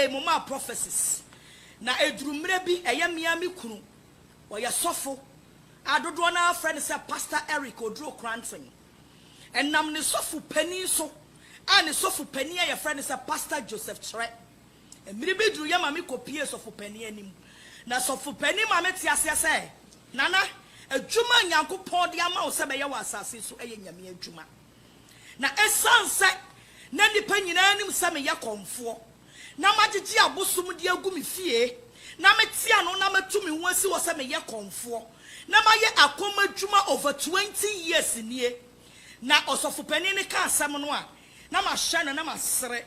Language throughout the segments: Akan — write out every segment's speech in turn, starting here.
bebre mama prophecies na edurumre bi eyemia mi kunu oya sofo adodo na friend say Pastor Eric Odro Cranton enam ne sofo pani so and sofo pani ya friend say Pastor Joseph Chere emire bi duru ya mama kopie sofo pani anim na sofo pani mama tiase say nana adwuma nyankopon de ama wo se be ye wa asase so eye nyame adwuma na esanse na nipa nyina anim se me ye konfo na magigi abosum de agu me fie na metia no na matumi ho asi wo se me ye konfo na maye akoma adwuma over 20 years nie na osofopani ne ka asem no a na ma hye na ma sere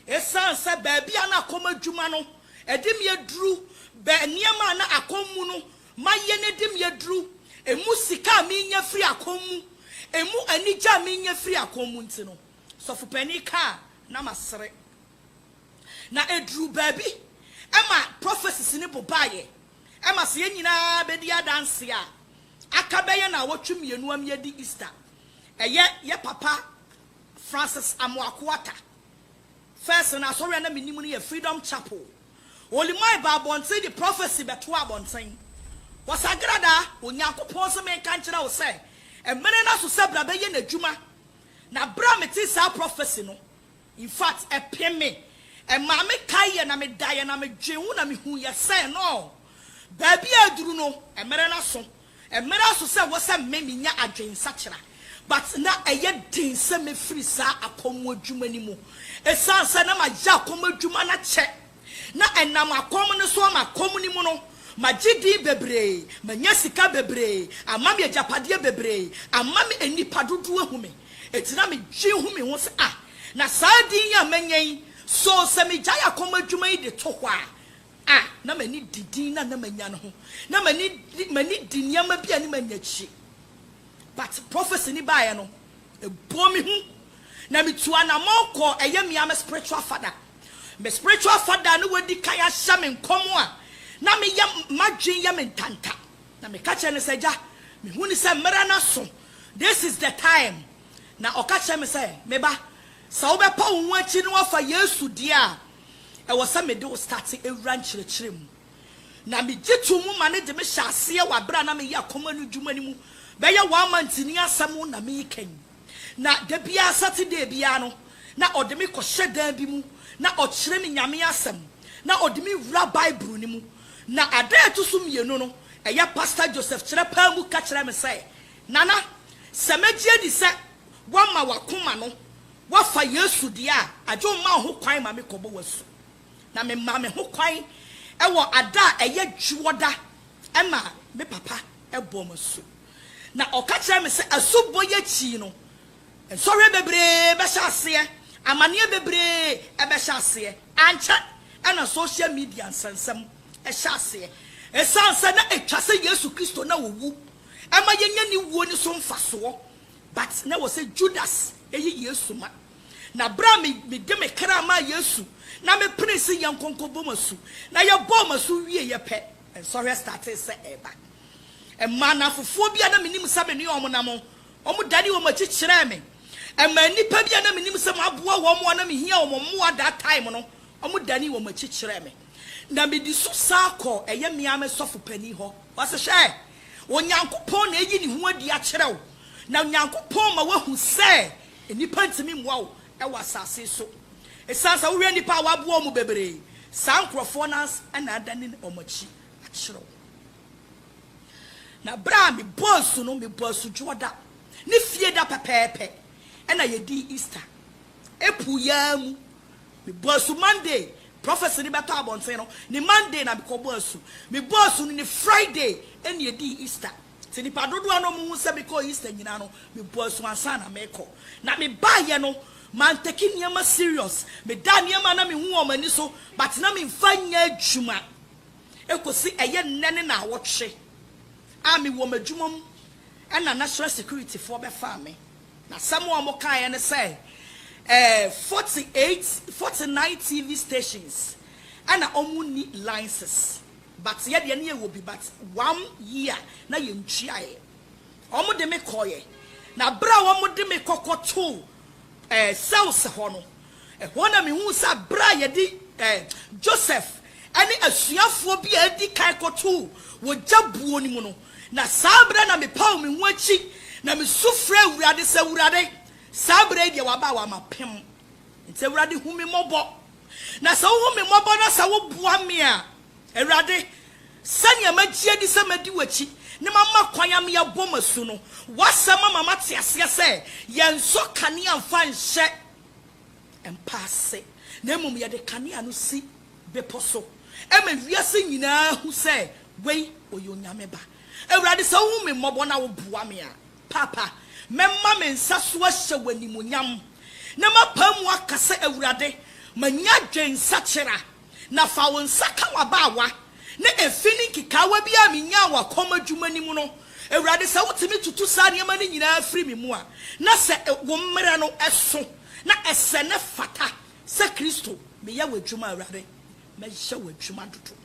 esanse ba bia na akoma adwuma no edim ye duru ba niema na akomu no maye ne dim ye duru emu sika mi nya free akomu emu anija mi nya free akomu ntino sofopani ka na ma sere na edru baby ema prophecies ni bobaye ema se nyina bedi adanse a akabeye na wotwemienu am yedi Easter ye papa Francis Amoakwata first na so na menimu ne Freedom Chapel oli my babon say the prophecy beto abonten wasagrada onyankopon so me kan kire wo say emere na so sebra beye na dwuma na bra meti sa prophecy no in fact epeme mama kaye na me daye na me dwewu na me hu ye say no baby aduru no emere na so say wo say me nya adwen sakira but na eye din se me free sa akomo adwuma ni mu esanse na ma ja akomo adwuma na che na enam akomo ne so ma akomo ni mu no magidi bebre manya sika bebre amam ye japade bebre amam enipa dodo ahume etina me gye hu me ho se na sadin ya manyen so se me gya akomo adwuma yi de to hwa na mani didin na manya no ho na mani dinyama bia ni manyachi but prophecy ni bae no ebo mi hu na me tuana na moko eye me am spiritual father me spiritual father no wadi kaya hya me nkomo a na me ya madwen ya me ntanta na me ka che ne se gya me hu ni se mera na so this is the time na okache me say me ba sa wo be pa wo achi no afa Yesu dia e wo se me de wo start ewura nchirechire mu na me gitu mu ma ne de me hyase e wa bra na me ya koma no dwuma ni mu be ye 1 month ni asam na me kan na de bia Saturday bia no na ode me ko hyedan bi mu na o kire me nyame asam na ode me wura Bible ni mu na ada to sum ye no e ya Pastor Joseph Chere pa mu ka kire me say nana se megie di se wama wakoma no wafa Yesu dia adwo ma ho kwan ma me kobo wasu na me ma me ho kwan e wo ada eye dwoda e ma me papa e bom asu na okacha me se asubo ye chi no ensore bebre be hyase amane bebre e be hyase anche e na social media nsensem e hyase e sanse na etwase Yesu Kristo na wowu e ma yenya ni wuo ni so mfaso but na was say Judas eyi Yesu ma na bra me de me kra ma Yesu na me prince yankonko bomasu na ye bomasu wie ye pe and sorry started say eba e ma na fofo bia na menim sa me ne na mo omo dani wo ma chichire me e ma nipa bia na menim sa ma boa wo mo na me hia wo mo that time no omo dani wo ma chichire me na me di so sako eye me am sofo pani ho wase hye onyankopon na eyi ni ho adi a kire wo na nyankopon ma wahu se enipa ntimi mwa wo e wasase so esansa wo hwe nipa wabo mu bebre sankrofo nas na adane omachi a kire na bra me bosu no me bosu joda ni fie da pepepe e na yedi Easter epu yamu me bosu Monday prophecy ni beto abonten no ni Monday na me ko bosu me bosu ni Friday e na yedi Easter ti ni padodo ano mu se be ko Easter nyina no me bosu ansa na me ko na me baye no man take niema serious me da niema na me hu o mani so but na me mfanya adwuma ekosi eye nnene na awotwe ami wo madwumam na national security for be farme na samo mo kan ne say 49 TV stations and omuni licenses but ye de ne wo bi but 1 year na ye ntwiae omo de me koye na bra wo mo de me kokoto cells ho no ho na me hu sa bra ye di Joseph any asuafo bi adi kan koto wo jabuo ni mu no na sabra na me paw me huachi na me sufre awurade se awurade sabra dia waba wa mapem nti awurade hu me mobo na sa hu me mobo na sa wo bua me a awurade sanya magie di se madi wachi ne mama kwanya me yabo masu no wasama mama tiase se yenso kane amfa nhye empase na mum ye de kane anu si beposo ema wiase nyina hu se wei oyonyame ba awurade sa hu me mobo na wo bua me a papa memma me nsa so ahye wanimunyam na mapam akase awurade manya dwensa kyera na fa won saka wabawa na efini kikawa bia menya wa komadwuma ni mu no awurade sa wotimi tutu sa ne mani nyina afiri me mu a na se wo mmere no eso na ese ne fata se Kristo me ya wadwuma awurade me hye wadwuma dodo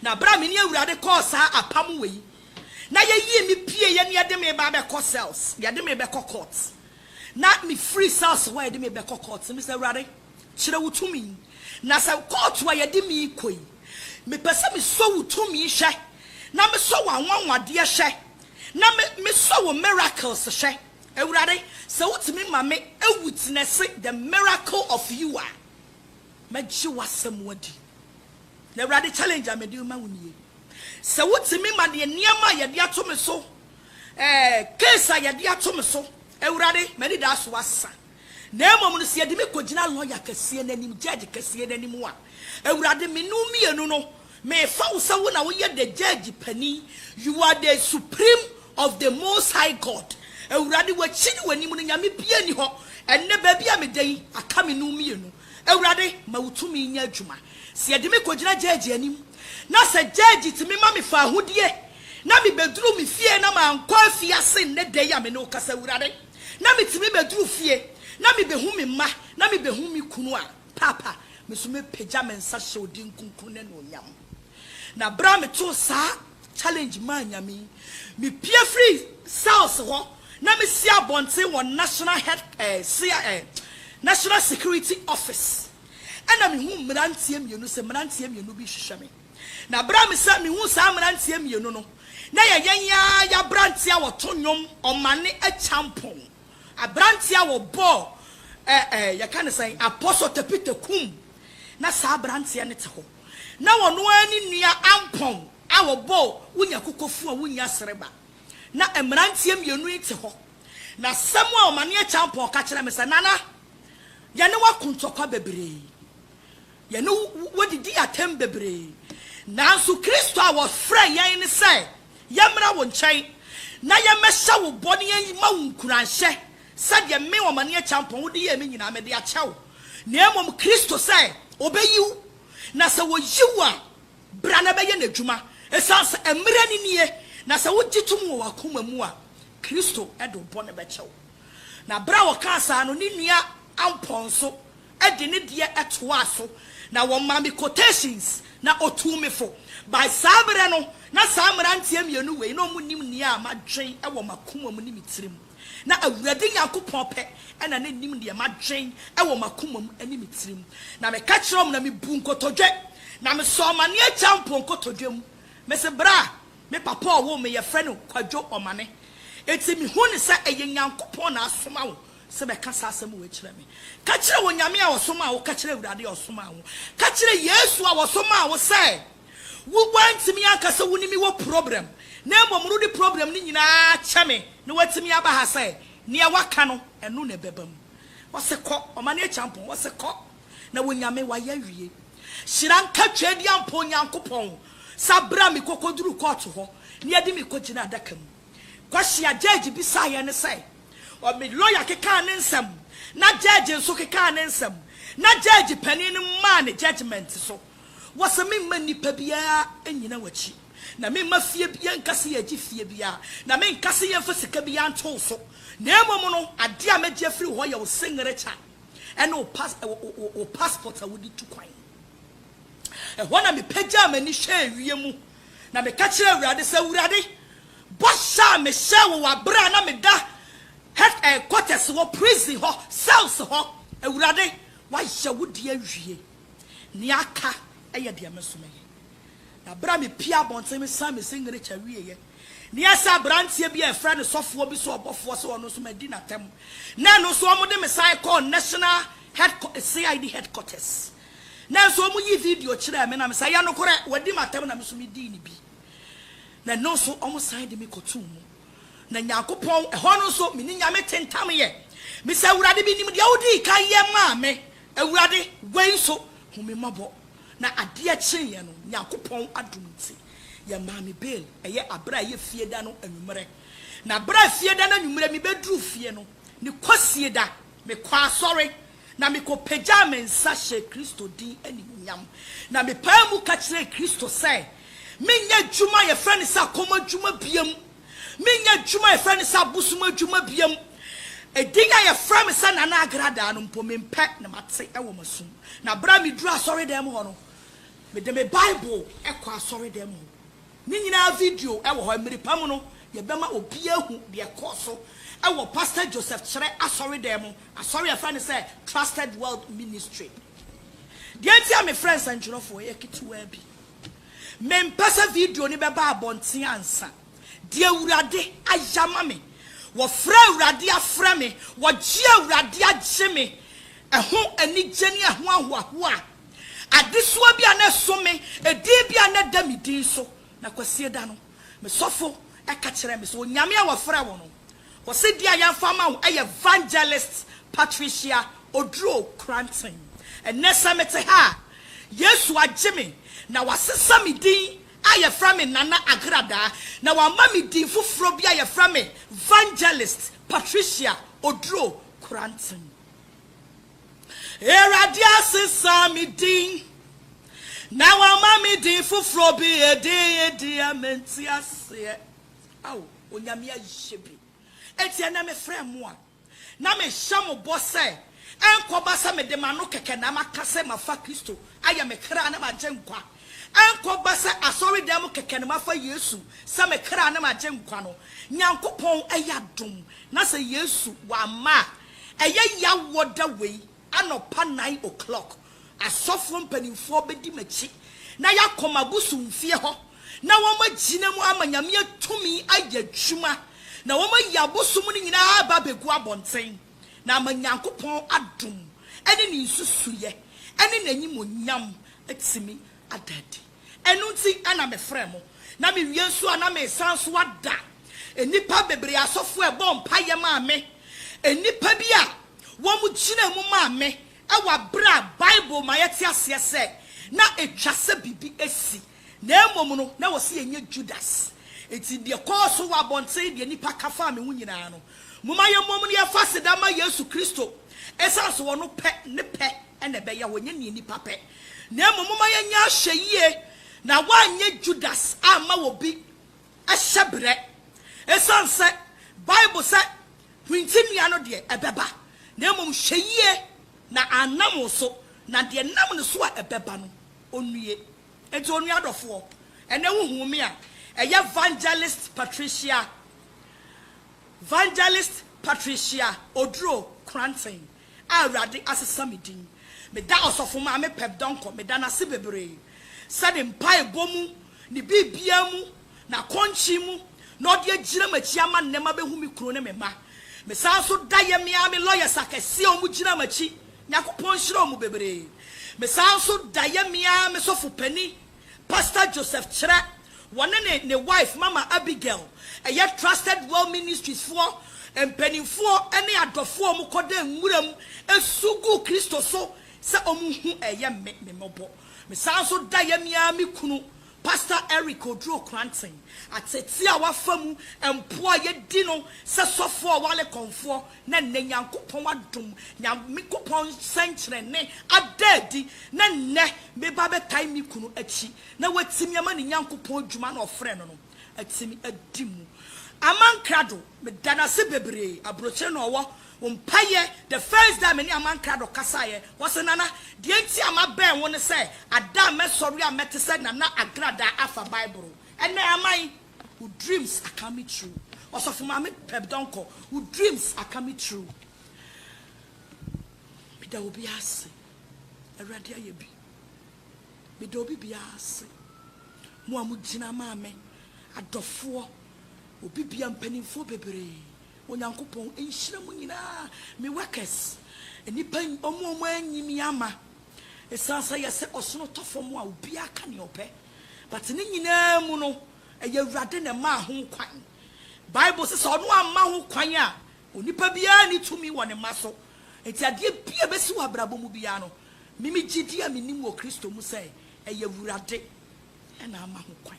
na bra me ni awurade call sa apam wei na ye yi mi pie ye ne ye de me ba be call cells ye de me be call courts na me free cells why de me be call courts me say awurade kire wutumi na sa court wa ye de me koi me pese me so wutumi hwe na me so wanwanwade hwe na me so wo miracles hwe awurade se wutumi ma me witness the miracle of you are magye wasam wadi na awurade challenge amedi ma woni se wutumi ma de niam ye de ato me so case ye de ato me so awurade mani da so asa na emom no se ye de me kogina lawyer kase nanim judge kase nanim a awurade me no mienu no me fa wo se wo na wo ye the judge pani you are the supreme of the most high God awurade wa chini wanim no nyame bia ni ho enne ba bia me dai aka me no mienu awurade ma wutumi nya adwuma se ye de me kogina judge anim na se judge ti me ma me fa hodie na me bedru me fie na ma anko afie ase ne dai ya me no kasa awurade na me ti me bedru fie na me behu me ma na me behu me kunu a papa me so me pagya me nsa hye odin kunkun ne no nyam na bra me to sa challenge man nyame me pie free south ho na me sia bonte won national head national security office ana me hu mrantie mienu se mrantie mienu bi hwehwe me na bra me sa me hu sa mrantie mienu no na ya brantia wo to nwom omane a champon abrantia wo bo ya kan say apostle tepite kum na sa abrantia ne te ho na wono ani nua ampon a wo bo wunya kokofu a wunya sereba na emrantie mienu ite ho na samu a omane a champon ka kire me sa nana ya ne wakuntokwa bebre ya ne wodidi atem bebre nanso Kristo a wo frɛ yɛn ne sɛ yɛmra wo nkyɛn na yɛmɛhyɛ wo bɔne yɛn ma wo nkuranhyɛ sɛdeɛ me wɔ mane champon wode yɛ me nyina me de akyɛw na emom Kristo sɛ obeyiw na sɛ wo yiw a bra na bɛyɛ n'adwuma esanse emre ni nie na sɛ wo gitum wɔ wakoma mu a Kristo ɛde bɔne bɛkyɛw na bra wo ka sa no ne nua amponso ɛde ne de ɛtoa so na wo ma me quotations na otumefo by sabre no na samrantie mienu we no munim nia madwen e wo makoma mu ni mitirim na awurade yakopon pe na na nim de madwen e wo makoma mu ani mitirim na me ka kirom na me bu nkotodwe na me so mane a champo nkotodwe mu me se bra me papa wo me ye frɛ no kwadwo omane eti mi hu ne sa eye yankopon na asoma wo se be kasa asem wo akira me ka kire wo nyame a osoma wo ka kire awurade osoma wo ka kire yesu a osoma wo se wo wantimi akasa wo nimi wo problem na emomru di problem ni nyina kyeme na watimi aba ha se ne waka no eno na bebam wo se kɔ omane champon wo se kɔ na wo nyame wa ya wie hyiran ka twadi ampo nyankopon sabra mi kokoduru court ho ne yadi mi kogina adaka mu kwahia judge bi sa ye ne se o me lawyer keka ne nsam na judge nso keka ne nsam na judge panin ma ne judgment so was a mani pabia enyina wachi na me mafie bia nkase ya gifie bia na me nkase ya fasika bia nto so na emom no ade a magye afiri ho ya wo singrecha ene o passport a wodi tu kwan e ho na me pagya mani hwe wie mu na me ka kire awurade sa awurade bo sha me hye wo wabra na me da head quarters wo prison ho cells ho awurade wa hye wodi awie niaka eye de mesome na bra me pia bonten me san me singere chawie ye ne asa brantie bi e friend sofo bi so obofo so ono so madi na tem na no so omo de me sai call national CID headquarters na so omo yi video kire me na me sai ya no kore wadi matem na me so me di ni bi na no so omo sai de me kotum na Yakopon ehɔ no so me ni nyame tentam ye me say awurade bi nim de awudi kan ye ma me awurade wen so hu me mabo na ade a kyenye no Yakopon adumti ye ma me bail eye abra ye fie da no anwumre na abra fie da no anwumre me bedru fie no ne kosie da me kwa sorry na me ko pagya me nsa hye Kristo din ani nyam na me pa mu ka kire Kristo say me nya dwuma ye friend sa koma dwuma biam minya dwuma e friend sa busuma dwuma biam edinga ye friend sa na na agrada no mpo mempe na mate e wo masum na bra me dura sorry dem ho no me de me bible e kwa sorry dem ho ni nyina video e wo ho miripam no ye bema obi ahu de koso e wo Pastor Joseph Chere asori dem asori e friend say Trusted World Ministry de antia me friends and jurofo ye kitiwa bi me mpasa video ni beba abonten ansa de awurade ayama me wo fra awurade afra me wo gye awurade agye me ɛho anigye ne ɛho ahoahoa adesoa bi ana so me edi bi ana da me din so na kwasie da no me sofo ɛka kyerɛ me so onyame a wo fra wo no wo se dia yamfa ma wo evangelist Patricia Odro Cranton enesa mete ha Yesu agye me na wasesa me din aye from me nana agrada na wa mami din fufuro bi aye from me evangelist Patricia Odro Cranton eradia sesa me din na wa mami din fufuro bi edi amenti ase aw onyame ayebi etia na me frɛ mo a na me hyamo bɔ sɛ enkoba sa me de mano keke na makase mafa Kristo aye me kra na magye nkwa enkoba sa asori dem keke na mafa Yesu sa me kra na magye nkwa no Nyankopon ayadom na se Yesu wa ma eye ya woda wei anopa 9 o'clock asofo mpanimfo bedi machi na yakoma busumfie ho na wo magina mu amanyame atumi ayadwuma na wo mayabosum ni nyina ba begu abonten na Nyankopon adom ene ni nsusuye ene nanyimonyam atimi adadi enu nti ana me frɛ mo na me wie nso ana me sanso ada enipa bebre asofo e bom paye ma me enipa bi a wo mu gyina mu ma me e wa bra Bible ma yete ase se na etwase bibi esi na emom no na wo se enye Judas eti de koso wa bonten de nipa kafa me hu nyina no muma ye mom ne yafase da ma Yesu Kristo esanso wo no pe ne pe ene be ya wonye ne nipa pe na emom muma ye nya hweyie na wanye Judas ama wo bi ahyebre esanse Bible say hwintimia no de ebeba na emom hweyie na anam so na de nam ne so a ebeba no onue enti onue adofo ene huhu me a evangelist Patricia Odro Cranton awrade asesa medin me da osofo ma me pep donko me da na se bebre said mpai bomu ni bibia mu na konchi mu na ode agira machi ama nnema behu me kuro ne me ma me san so da ye me am lawyers akese o mu gira machi Yakopon hiro mu bebre me san so da ye me am sofo pani Pastor Joseph Chere one ne wife Mama Abigail Trusted World Ministries for empenifo ene adofo mu kode nwuram esugu Kristo so se omuhu me mobo me sanso da ye mia me kunu Pastor Eric Odro Cranton ateti a wafamu empo ye di no se sofo wale konfo na ne Nyankopon adom Nyankopon senkyere ne adadi na ne me ba betai me kunu achi na watimi ama ne Nyankopon dwuma na ofre no atimi adimu amankrado me dana se bebre abroche no wo umpaye the first time any amankrado kasaye was nana the enti ama ben won say ada me sorry amete said na agrada afa Bible and na amai who dreams are coming true also for mama pep donko who dreams are coming true me da obi ase awrade ayebi me do biase mo amugina maame adofo obi bia mpanimfo bebre onyankopon enhyira mu nyina me workers enipa omo anyimi ama esansa yese osono tofo mo a obi aka ne ope but ne nyina mu no eye wrade ne ma ho kwan Bible says ono amma ho kwan a onipa bia ni tumi wone maso enti ade bia besi wa brabo mu bia no mimi gidi a menim wo Kristo mu say eye wrade na ama ho kwan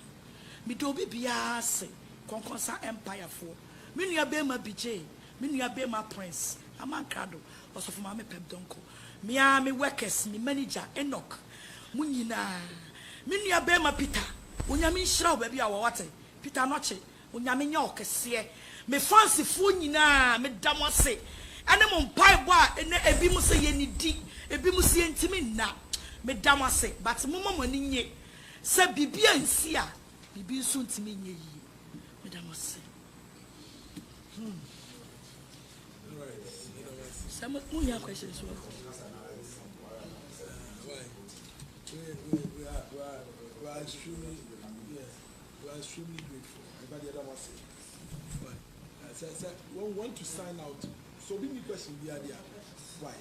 me do bia se konkonsa empire for me nua be ma bije me nua be ma prince amankado osofo ma me pep donko me a me workers me manager Enoch munyina me nua be ma Peter onyame nhira ba bia wo wate Peter noche onyame nya okese me fancy fo nyina me dam ase ane mo mpai bo a ene ebi mu se ye nidi ebi mu se ntimi na me dam ase but mo mo ni nye se bibia nsi a bibi nso ntimi nye yi me dam ase some munya questions so we are extremely grateful. Everybody other was saying. So we want to sign out. So big question be there. Why?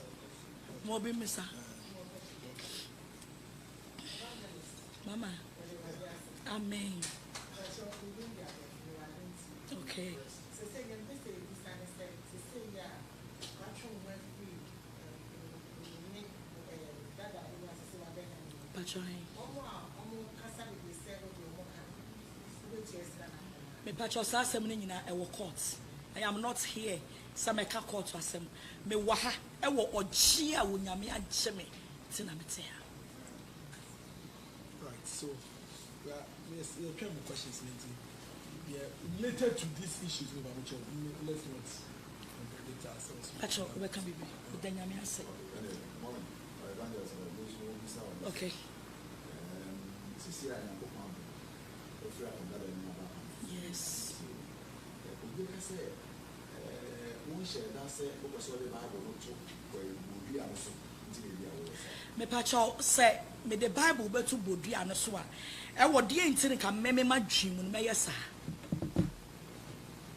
More be Mr. Mama. Amen. Okay. Me patcho asem ni nyina e wo court. I am not here. Some e ka court asem. Me wa ha e wo ogye a wonyame agye me. Ti na me te ha. Right. So yes, there are questions related to these issues let's not contradict ourselves. Patcho we can be with the nyame ase. Okay. Yes. Me patcho say me the Bible betu bodua no so a e wo de ntini ka meme madwim no me yesa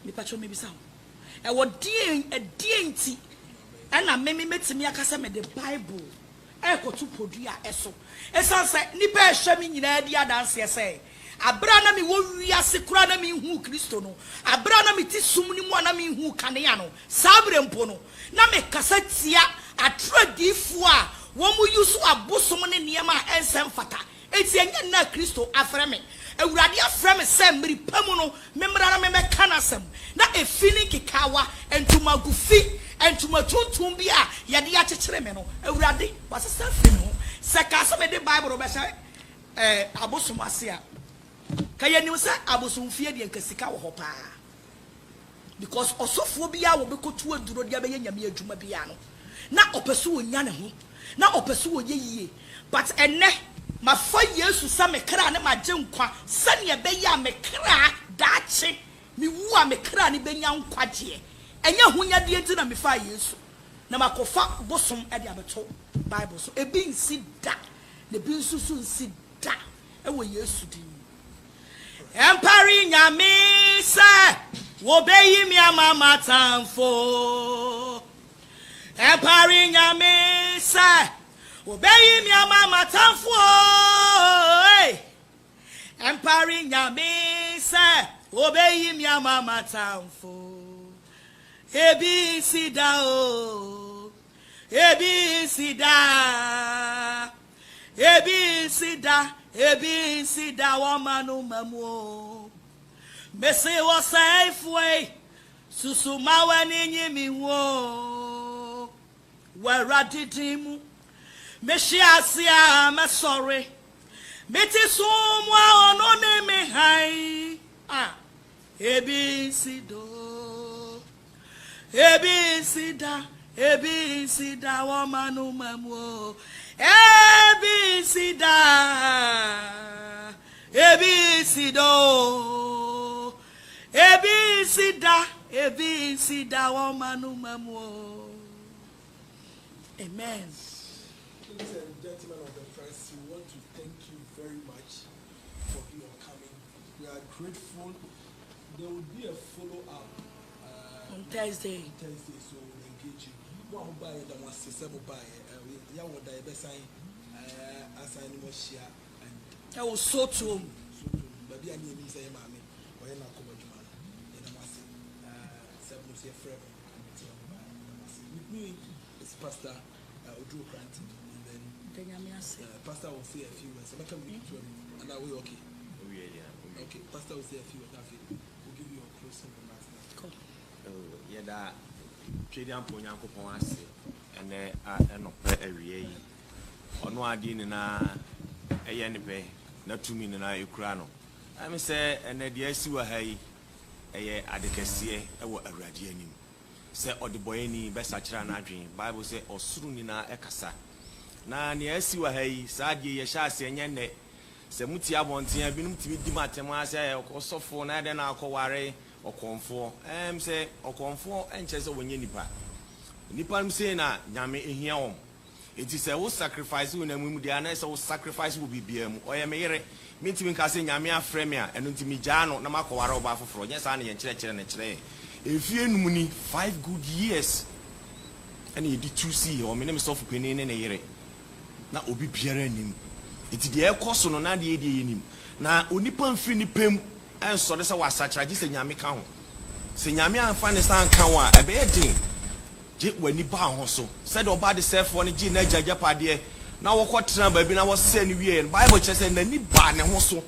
me patcho me bisa e wo de enti e na meme metimi akasa me the Bible e kotu podua eso esanse nipa ehwe mi nyina di adanse ese abra na mi wo wiase kura na mi hu Kristo no abra na mi ti sum ni mu na mi hu kanea no sabre mpo no na me kasa tia atradifo a wo mu yusu abosom ne niam a ensem fata eti enya na Kristo afre me awurade afre me se mmiri pamu no memra na me meka na sem na efini kikawa entuma gufi entuma tuntum bi a yede ya kekere me no awurade wasesa fi no se ka so me de Bible be se abosom ase a kaya ni se abosom fie de nkasika wo hopa because osofo bia wo bekotu aduro dia be nyame adwuma bia no na opesu onya ne ho na opesu oye yie but enne mafa Yesu sa me kra ne magye nkwa sane be ya me kra daache mi wu a me kra ne benya nkwaje enya hunya de enti na me fa Yesu na makofa bosom e de abeto Bible so ebi nsi da na bi nsusu nsi da e wo Yesu din empari nyame se wo beyi mi amama tamfo empari nyame se wo beyi mi amama tamfo empari nyame se wo beyi mi amama tamfo ebi sida o ebi sida ebi sida ebi sida womanu mamu mesi wo saifwe susuma wani nyimi wo waradidimu meshi asia mesore meti sumwa ono ne me hai ebi sida womanu mamu ebi sida womanu mamu. Amen. Ladies and gentlemen of the press, we want to thank you very much for your coming. We are grateful. There will be a follow-up on Thursday. So we'll engage you. One buy the one system buy. Yeah, what I be saying. Assign more share and. I was so too. But the name is a mammy. Or you're not covered, man. And I must say, 7 years forever. With me, it's Pastor Drew Cranton, and then Pastor will say a few words. So I can read to him, and I will okay. Okay, Pastor will say a few words. We'll give you a closing remarks. Yeah, that trading point uncle Ponce, and no area. On one din na a yanipe, not to me in a Ukrano. I may say, and the DSU were hay a advocacy a radianim. Say, or the boyni, best Achran dream, Bible say, or Sunina Ekasa. Na near see were hay, Sadi, Yashasi, and Yane. Semutia Bontia, Binum to be Dimatemasa, or Sofo, Nadan, Alcoare, or Confor, say, or Confor, and Chester when Yenipa. Nippon say, na, Yame in here. It is a sacrifice when a woman, the honest sacrifice will be BM, or a mere meeting Cassin Yamia Fremia, and Untimijano, Namako Aroba for yes, Annie and Church and Chile. If you money 5 good years, and you did 2 or minimum of opinion in a year. Now, Obi Pierre him. It is the air cost on 98 in him. Now, Unipan Fini Pim and Sodessa was such a distant Yami count. Senyamia and Fanistan Kawa, a bad thing. When you bound also said about the self one G Naja Japadia. Now, what number I was sending you and Bible chest and any barn and also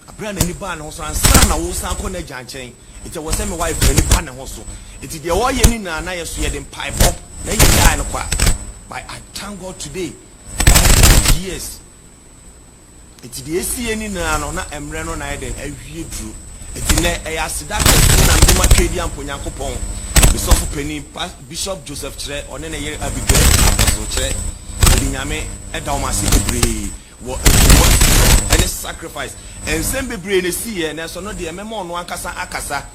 a brand any barn also and son. I will sound connect chain. It was semi wife any barn also. It is the way you need and I see in pipe up. Then you die in a quack. But I thank God today. Yes, it is the ACN in an Emreno night and every drew. It is a Asidak and Duma Kadian Punyakopon. Bishop Joseph Tre, on any year Abigail Apostle Tre, Dinyame, and Dalmasi Debris, what any sacrifice, and send be brain a sea, and as no dear Memon Wankasa Akasa.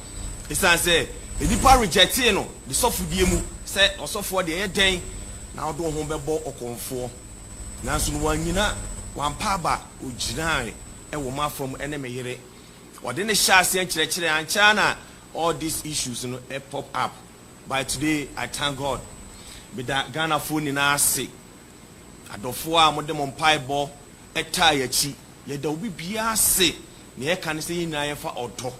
It's I say, the Nipa rejectino, the soft diemu, said also for the air day, now don't home ball or conform. Now soon one yina, one paba, Ujinai, and woman from enemy here. What in the Shasi and Chile and China, all these issues pop up. By today, I thank God. With that Ghana phone in our sick. I don't for modem on pie ball, a tire cheap. Yet there will be sick. Near can say in for auto.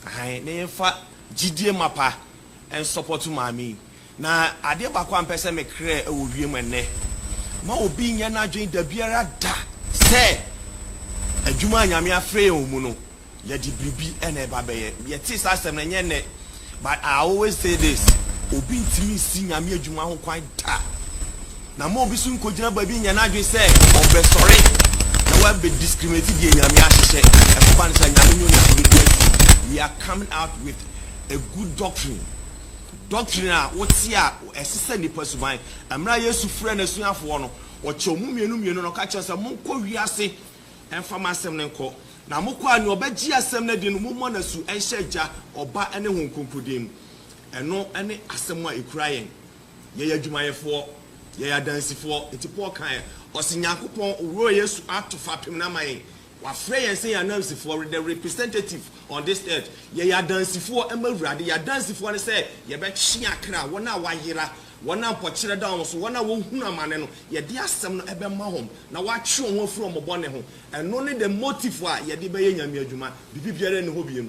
I name for GD Mapa and support to my. Now, I did back 1 person make clear a woman ne. Mo being yana join the beer da. Say, a Juma Yamia Frey Muno. Yet the BB and a baby. Yet is us and yene. But I always say this, Obi to me sing a mere Juma who quite ta. Now more be soon could never be an idea say, or be sorry. Now be discriminated in Yamiashi and Spanish and we are coming out with a good doctrine. Doctrine, what's here, assistant the person mine. I'm not used to friend as soon as one or Chomumi no catch us a monko riase and from my seminary. Na mukwa ni obeji asem na di no mummo na su enhyeja oba ene honkonkodim eno ene asem a ekurayen ye yadwumayefo ye yadansifo etipo kan osinyankopon owuro Yesu atofa pem na man wa frey yen say yadansifo the representative on this earth ye yadansifo emawurade yadansifo ne say ye be hye akra wona wayera wona pokyere da so wona wo hunu amane no ye de asem no ebe ma hom na wa twe ho from bone ho eno ne the motive a ye de be ye nyame adwuma bibibiare ne ho biem.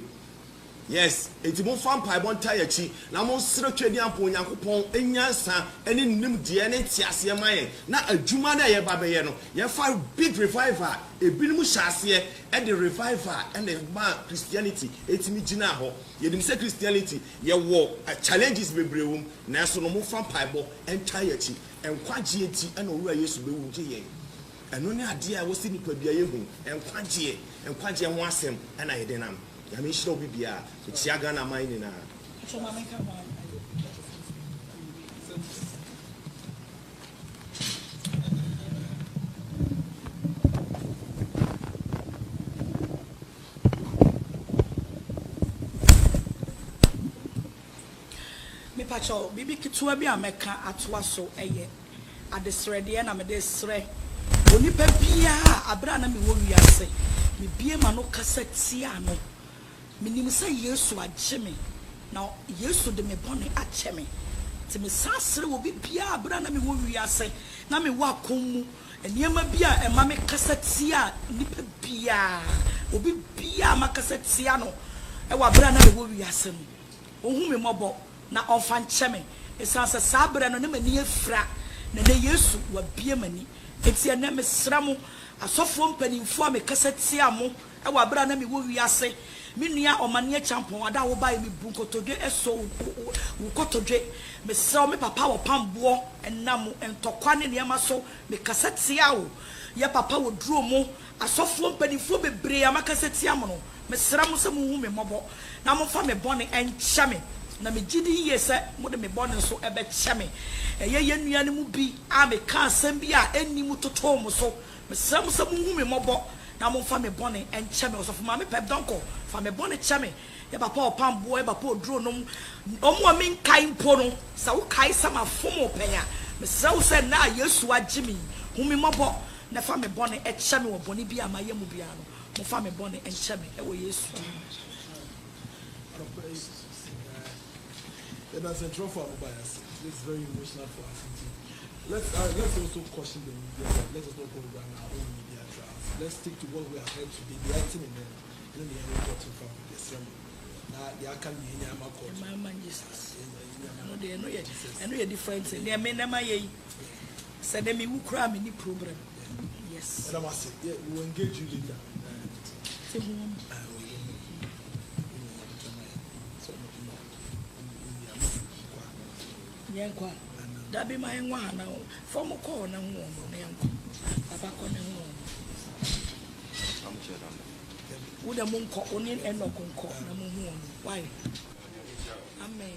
Yes, enti mo fam pai bon tire chi na mo sere twedi ampo Nyankopon enyansa ene nim de ne tiase maye na adwuma na ye ba be ye no ye fa big revival ebinim hyase e de revival and the man Christianity etimi gina ho ye dim say Christianity ye wo challenges bebrewum na so no mo fam pai bo entire chi enkwagye enti ene owura Yesu be wu je ye eno ne ade a wo si nipa bia ye hu enkwagye ho asem ena ye denam I mean, she don't be here. It's Yagana mine now. Me pacho, bibi kitua bi ameka atwa so eye. Adesre de na me desre. onipa bia abra na me wo wiase me bie ma no kasa tia no menim say Yesu agye me na Yesu de me bone ache me ti me sasre wo bia abra na me wo wiase na me wa konmu eniema bia ema me kasa tia nipa bia obi bia makasa tia no e wa abra na me wo wiase no ohun me mobo na onfa nche me esanse sabra no ne mani afra na ne Yesu wa bia mani enti ene me sramu asofo mpanimfo a me kasa tia mo e wa abra na me wo wiase me nua omane champon ada wo ba me bunkotodwe eso wo kotodwe me sraw me papa wo pambo enam entokwa ne niam so me kasa tia wo ye papa wo duro mo asofo mpanimfo bebre amakasa tia mo no me sramu se mu hu me mobo na mo fa me bone encha me na me gidi yese mo de me bone so ebe che me ye nua ne mu bi a me ka asem bi a enni mu toto mo so me sramu se mu hu me mobo na mo fa me bone enche me so fa me pep donko fa me bone che me ye papa opambo ye papa oduro no omo me nkai mpo no sa wo kai sama fomo penya me sramu se na Yesu agye me hu me mobo na fa me bone eche me wo bone bi ama ye mu bia no mo fa me bone enche me e wo Yesu. That's a trophy for bias. This is very emotional for us. Let's also caution the media. Let us not go around our own media trials. Let's stick to what we have heard today. The item in there, then the end got from the sermon. Now there can be any amount of my Jesus. I know the difference. They may never ye. Said them who cry me problem. Yes. And I must say, yeah, we will engage you later. Yankwa that be my one now from a corner papa corner would a monk only and no concord why amen.